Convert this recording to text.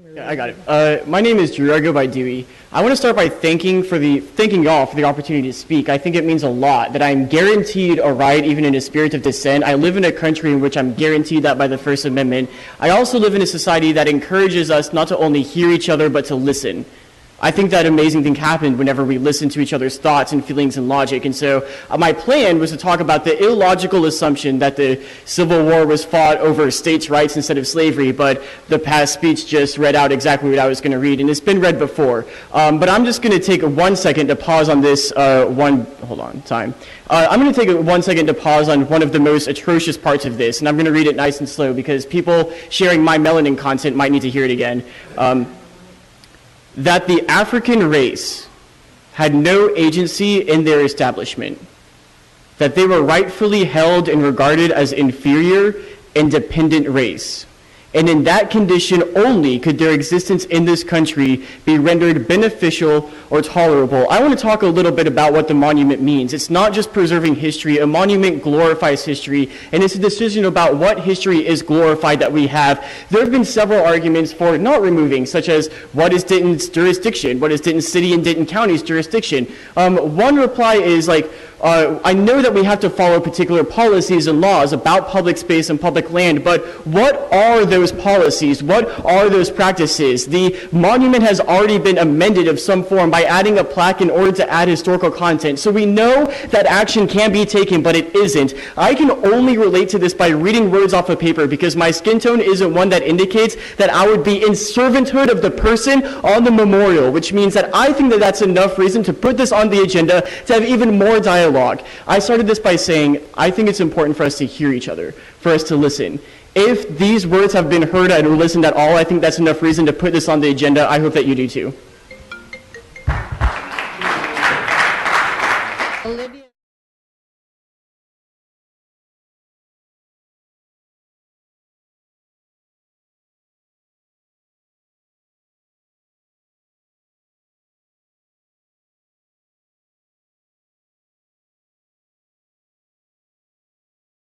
Yeah, I got it. My name is Drew. I go by Dewey. I want to start by thanking y'all for the opportunity to speak. I think it means a lot that I'm guaranteed a right, even in a spirit of dissent. I live in a country in which I'm guaranteed that by the First Amendment. I also live in a society that encourages us not to only hear each other, but to listen. I think that amazing thing happened whenever we listened to each other's thoughts and feelings and logic. And so my plan was to talk about the illogical assumption that the Civil War was fought over states' rights instead of slavery, but the past speech just read out exactly what I was going to read, and it's been read before. But I'm just going to take 1 second to pause on this I'm going to take 1 second to pause on one of the most atrocious parts of this, and I'm going to read it nice and slow because people sharing my melanin content might need to hear it again. That the African race had no agency in their establishment, that they were rightfully held and regarded as inferior and dependent race. And in that condition only could their existence in this country be rendered beneficial or tolerable. I want to talk a little bit about what the monument means. It's not just preserving history. A monument glorifies history, and it's a decision about what history is glorified that we have. There have been several arguments for not removing, such as what is Denton's jurisdiction? What is Denton City and Denton County's jurisdiction? One reply is I know that we have to follow particular policies and laws about public space and public land, but what are those policies? What are those practices? The monument has already been amended of some form by adding a plaque in order to add historical content. So we know that action can be taken, but it isn't. I can only relate to this by reading words off of paper because my skin tone isn't one that indicates that I would be in servanthood of the person on the memorial, which means that I think that that's enough reason to put this on the agenda to have even more dialogue. I started this by saying, I think it's important for us to hear each other, for us to listen. If these words have been heard or listened at all, I think that's enough reason to put this on the agenda. I hope that you do too.